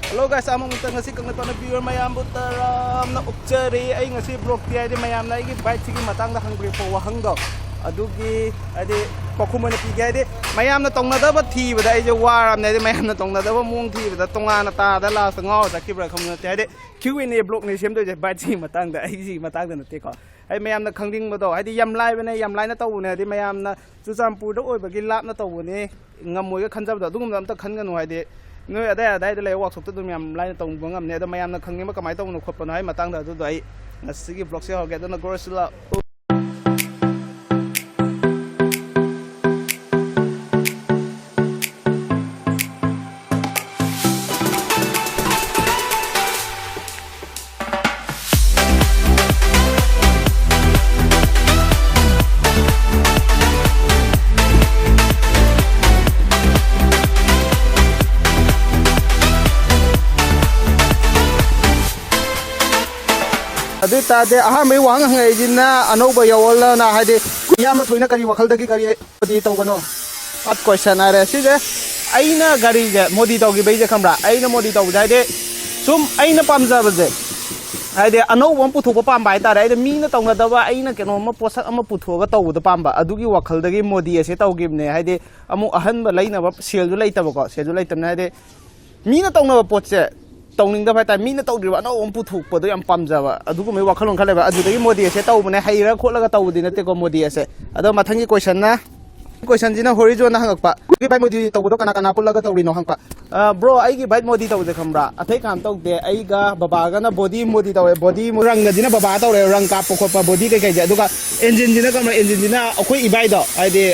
Hello guys, among utang ngasi kangleipak na viewer mayam butaram na ukjari ay ngasi blog ti ay mayam na igi bike sigi matang da hangri po wahang do adugi ade pakhuma na pigay de mayam na tong na da ba thi ba ai je waram na de mayam na tong na da ba mung thi ba tonga na ta da la sa ngo sa kibra kham na te de QnA blog ni sem do je bike sigi matang da ai sigi matang da na te ko ai mayam na khangding ba do ai di yam lai ba ne yam lai na taw ne de mayam na Chuchampur da oi ba gi lap na taw ne ngamoi ga khanjab da dum dam ta khan ga no ai de nơi ở đây là workshop tôi làm lại tổng vốn ngầm này tôi may nó không những mà cái máy tông nó khuất vào nói mà tăng được tôi đấy là sĩ vlog sẽ họ cái đó là gross là Adi tadi aha may wang ngay jina ano ba yawala na hadi kuya mo tuina kari wakal dagi kari pati taw bano at question are sige ay na gari je modi taw gi beje kamra ay na modi taw jai sum ay na pamja baje ay de ano wang puthu ko pam bai ta ai de mi na taw na da ba ay na keno ma posak ama puthu ga taw da pam ba adugi wakal dagi modi ase taw gim ne ay de amu ahan ba laina ba sel du lai ta ba ko sel du lai tam na de mi na taw na ba pot se tông ninh đó phải tại mi nó tàu được bạn nó ôm phụ thuộc vào tôi em pam giờ vậy, đúng không mấy wakal khai vậy, cái modi sẽ tàu này hay ra khốt là cái tàu thì nó tên có modi sẽ, đó mà thằng cái question na, question gì nó horizon na hàng bạc, cái bài modi tàu đó kana pun là cái tàu đi nó hàng bạc, bro, ấy cái bài modi tàu thì không ra, thấy cảm tàu để ấy cái baba cái nó body modi tàu body răng cái gì nó baba tàu răng cáp phục vào body cái gì, đó engine gì nó cái engine gì nó, ở khối ibai đó,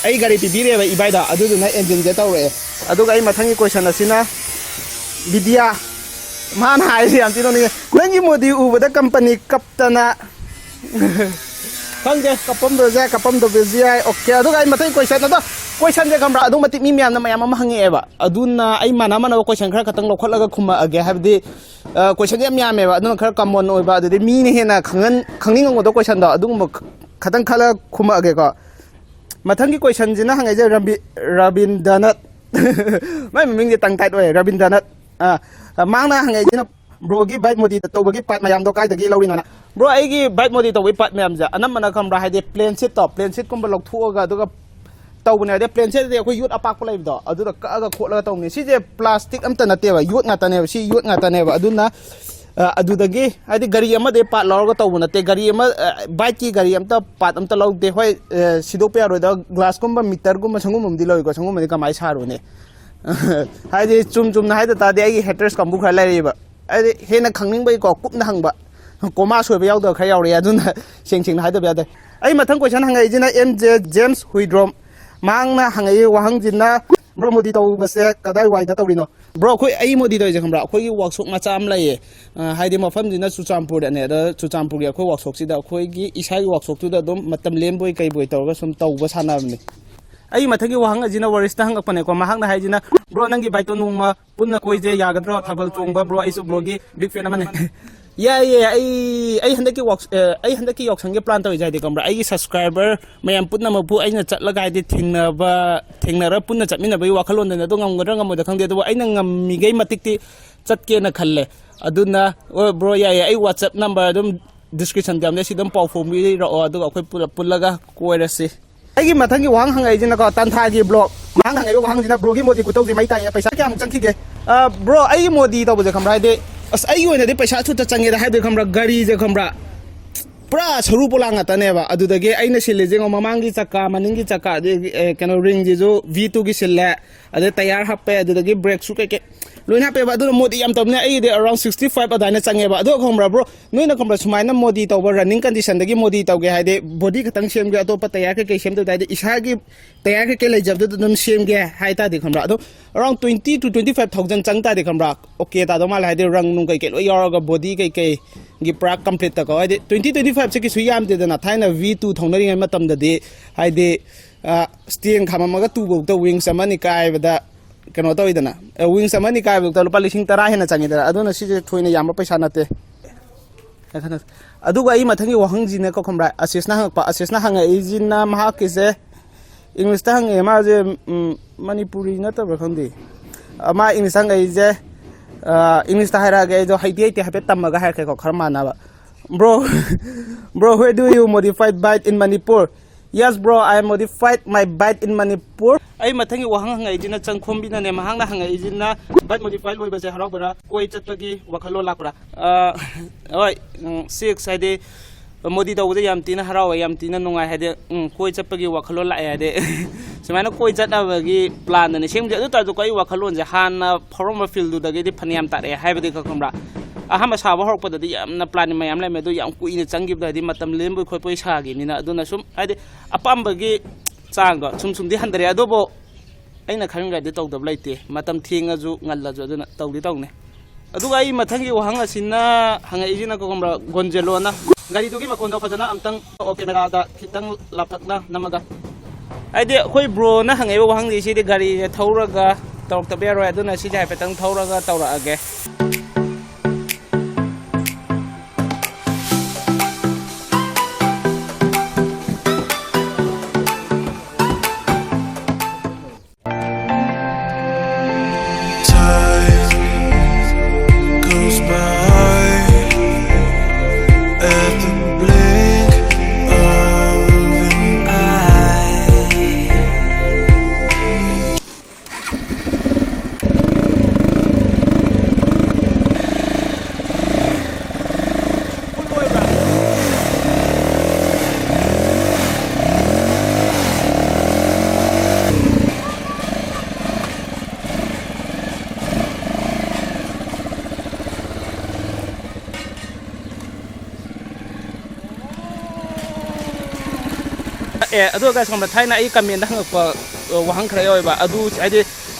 ấy gari pipi này ibai đó, đó là engine cái tàu rồi, đó cái mà thằng cái question là xin na, video man hai gì anh chị nói nè modi u với company cấp tana không chứ kapom đồ ra kapom đồ về gì ok đó cái mà thấy question đó question gì không ra đó mà tìm mi miam mà mà hàng nghe vậy aduna ai mà nó question khác katang lokhat laga khuma age have di question gì miam vậy đó khác common oi ba de mi ne hena khangning ngong đó question đó đúng mà katang khala khuma age ko mà thằng cái question gì nó hàng ngày Rabindranath mấy mình đi tăng tay rồi Rabindranath mang na hàng ngày chứ bro cái bike modi tàu cái part mayam đó cái từ cái lâu đi nè bro ấy cái bike modi tàu cái part mayam giờ anh em không ra hay để plane seat cũng bị lọc thua cái đó cái tàu này để plane seat thì có yết apak cái đó ở đó cái khổ là tàu này xí cái plastic âm tân là tiêu yết ngata này xí yết ngata này và đó đó cái hay để gari em để part lâu cái tàu này để gari em bike cái gari em ta part em ta lâu để phải xí đồ pe rồi đó glass cũng bị meter cũng bị sangum mình đi lâu cái sangum mình cái máy xả rồi nè hay đi chum na hay ta để cái haters cầm bút khai lại đi vậy ai hiện nay khẳng định bây có cúp na hàng vậy có ma soi bây giờ được khai giàu rồi chứ na xin hay được bây giờ ai mà thằng củaฉันhàng ngày chứ na em James Huydrom mang na hàng ngày hoàng chứ na bro modi tàu bớt xe cái đại vài tàu đi nó bro khôi ai modi tàu chứ không bro khôi workshop mà chăm lại hay đi mà phân chứ na Chuchampur này đó Chuchampur cái khôi workshop chứ đó khôi cái isai workshop tu đó đúng mà tâm lên bôi cây bôi tàu cái xóm tàu bớt sana này ai mà thấy cái wahang ajina warista hang apane ko mahang na hay jina bro nangi baito nung ma punna koi je ya gadro thabal chung ba bro ai su blogi big fan amane ya ai handa ki work ai handa ki yok sang plan toy jai de kamra ai subscriber mayam punna ma bu ai na chat lagai de thingna ra punna chat mina bai wakhalon na do ngam gadra ngam da khang de do ai na ngam mi gai matik ti chat ke na khalle aduna bro ya ai WhatsApp number dum description dam de sidam pau form ri ro do khoi pullaga koirasi cái mà thằng cái wang hàng ngày chứ nó có tan thai cái blog mang hàng ngày cái wang chứ nó bro cái modi của tôi thì mấy tay पैसा क्या हम चंकी के bro ấy modi tao bây giờ không ra đây ấy người này để पैसा chút change ra hai đứa không ra gari chứ không ra pura suru pulang ngata ne ba adu dage ai na sile je ngoma mangi chaka maningi chaka de kano ring je jo V2 gi sile ade tayar happe adu dage brake su ke loina pe ba adu modi yam tamne ai de around 65 adai na change ba adu khomra bro noina khomra sumai na modi taw ba running condition dagi modi taw ge hai de body khatang sem ge ato pa tayar ke sem to dai de isa gi tayar ke le jab de dum sem ge hai ta de khomra adu around 20 to 25,000 chang ta de khomra okay ta do mal hai de rang nung kai ke lo yor ga body kai gi pra complete ta ko ai de 2025 se ki suyam de na thaina V2 thongna ring ma tam da de hai de steering khama ma ga tu bo to wing samani kai ba da kano to idana wing samani kai bo to lupa 10,000 hena changi da aduna si je thoina yam paisa na te aduga ai mathangi wahang ji ne ko khomra assess na hanga ejin na ma ke je English ta hanga ma je Manipuri na ta ba khandi ama English hanga je English ta hairage ai do haiti haiti hape tamaga hairke ko khar manaba bro bro where do you modified bite in Manipur? Yes bro, I modified my bite in Manipur. Ai mathangi wahang hangai jina changkhombi na ne mahang na hangai jina bite modified loi base harau bara koi chatpagi wakhalo lakra oi 6 haide modi tawde yam tina harau yam tina nungai haide koi chapagi wakhalo la ade sumaina koi chatnabagi plan ne semje adu ta koi wakhalon je han formal field dagi di phaniam tare haibadi ka khomra ahama saba horpa dadi yamna plan mayam la medu yam kuina changib dadi matam lembu khoi poi sagi nina aduna sum haide apambagi changa sum di handare adobo aina kharanga de tawdab laite matam thingaju ngallaju aduna tawdi tawne aduga ai mathangi wahang asina hanga ijina ko komra gonjelo na gari dugi makonda fajana amtang o camera da khitang lapakna namaga aide khoi bro na hangai wahang di si de gari thauraga tawk tabero aduna si jai petang thauraga tawra age adu guys komra thaina ai comment da hangpa wahang khra yoi ba adu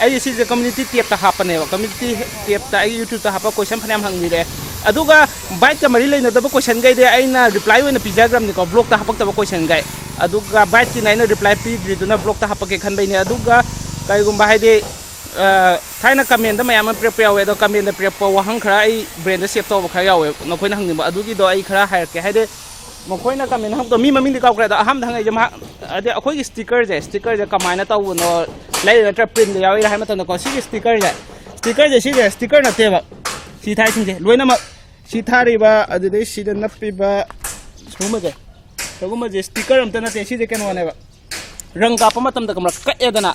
ai si je community tiap ta hapane ba community tiap ta ai YouTube ta hapa question phanam hangni re aduga bike ka mari leina da question gai de aina reply wena pijagram ni ko blog ta hapak ta question gai aduga bike ki naina reply pi duna blog ta hapake khan bai ne aduga kai gumba hai de thaina comment da mayam prepare we do comment da prepare wahang khra ai brain da save to ba khra yawe no khoina hangni ba adugi do ai khra hair ke hai de मखोइना comment हम तो मी ममिंग दिखाव करे अहम धंगे जमा अदे अखोई sticker जे कमाइना तव नो लै लेटर प्रिंट यावे हाय मतन को सी स्टिकर जे स्टिकर नतेबा सी थाइ सिंजे लोइना म सी थारिबा अदे सी द नपिबा सोमा जे स्टिकर अमत नते सी जे केनो नेबा रंग काप मतम द कमरा कएदना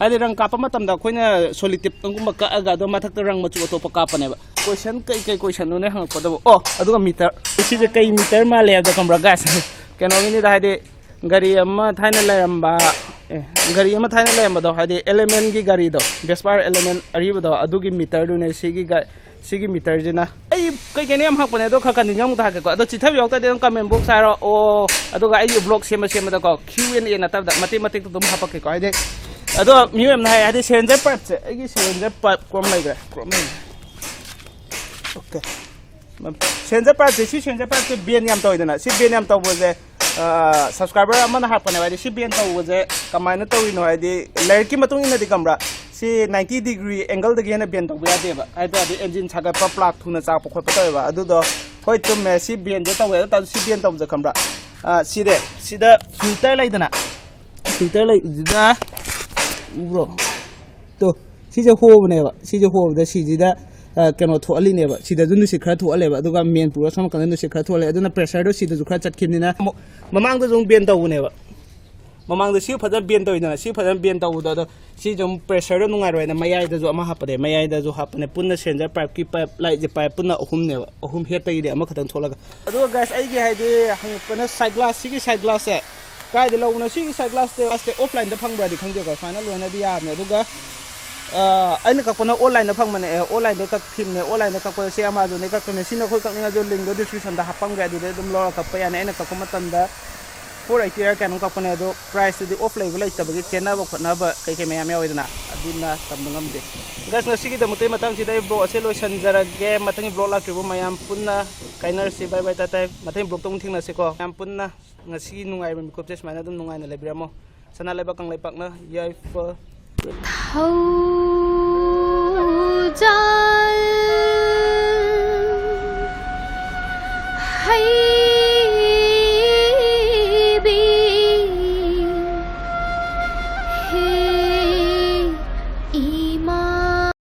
हादे रंग काप मतम द खोइना सोलिटिप तंगुम कअगा दो मथक रंग मचु तो पकापनेबा क्वेश्चन कई क्वेश्चन ने हंगपदबो ओ अदुगा मीटर इसी कई मीटर मा ले द कमरा गास केनो मिनि दा हादे गाड़ी अमा थाइना लेरंबा गाड़ी अमा थाइना लेरंबा दो हादे एलिमेंट की गाड़ी दो वेस्पार एलिमेंट अरिबो दो अदुगी मीटर दुने सिगी मीटर जिना आई कई केने हम हंगपने दो खकन निंगम ता को अदो चिथब योक्ता दे कमेंट बॉक्स आरो ओ अदुगा आई ब्लॉग सेम द को QnA ना तब मते मते तो तुम हपके को हादे अदो म्यूम ना हादे सेंजर पार्ट से आई सेंजर पार्ट क्रोम ओके सेंजर पार्ट से सेंजर पार्ट से बेन याम तोइदना सी बेन याम तोबजे सब्सक्राइबर अमन हापने वाली सी बेन तोबजे कमाइना तोइनो आदि लेयर की मतुंग इनदि कमरा सी 90 डिग्री एंगल दगे ने बेन तोबया देबा आइदो आदि इंजिन छागा प्लाग थुना चाप खोप तोइबा अदुदो होय तुमे सी बेन जे तोवे ता सी बेन तोबजे कमरा सीदा फिल्टर लाइदना फिल्टर लाइदा उब्रो तो सीजे होबनेबा सीजे होबदा सीजिदा कनो थोअलिनेबा सिदा जुनु से खरा थोअलेबा दुगा मेन पुरा सम कने से खरा थोअले अदुना प्रेशर दो सिदा जु खरा चटखिनिना ममांग दो जों बेन तौनेबा ममांग दो सि फजा बेन तौइना सि फजा बेन तौदा दो सि जों प्रेशर दो नुंगाइ रोइना मयाइ दा जो अमा हापदे मयाइ दा जो हापने पुन्ना सेंजर पाइप की पाइप लाइट जे पाइप पुन्ना अहुमनेबा अहुम हेत तैदे अमा खतन थोलगा अदुगा गाइस आइगे हाइदे हंगपना साइड ग्लास सिगी साइड ग्लास से काय दे लौना सिगी साइड ग्लास ते ऑफलाइन दा फंगबा दि खंगे को फाइनल लोना दि याने अदुगा अन कपना ऑनलाइन फंग मने ऑनलाइन दे कखिमने ऑनलाइन कप से अमेज़न ने कखने सिना खोय कखनिंगा जो लिंक दो डिस्क्रिप्शन दा हपंग गे दे दम लो कप याने एना कप मतन दा 480 कैन कपने दो प्राइस दि ऑफ लेवल लाइतबगे चेना बो खना बा कई कई मयाम यावइदना अदुना तमंगम दे गाइस नसिगी द मते मतंग सिदा ब्लॉग असे लोसन जरगे मतंग ब्लॉग लाक्रिबो मयाम पुन्ना काइनर से बाय बाय ताтай मतंग ब्लॉग तंग थिंगना से को मयाम पुन्ना ngasi nungai bam ko tes mana dum nungai na lebramo sana leba kangleipak na yai fa thau jan hai bi he ima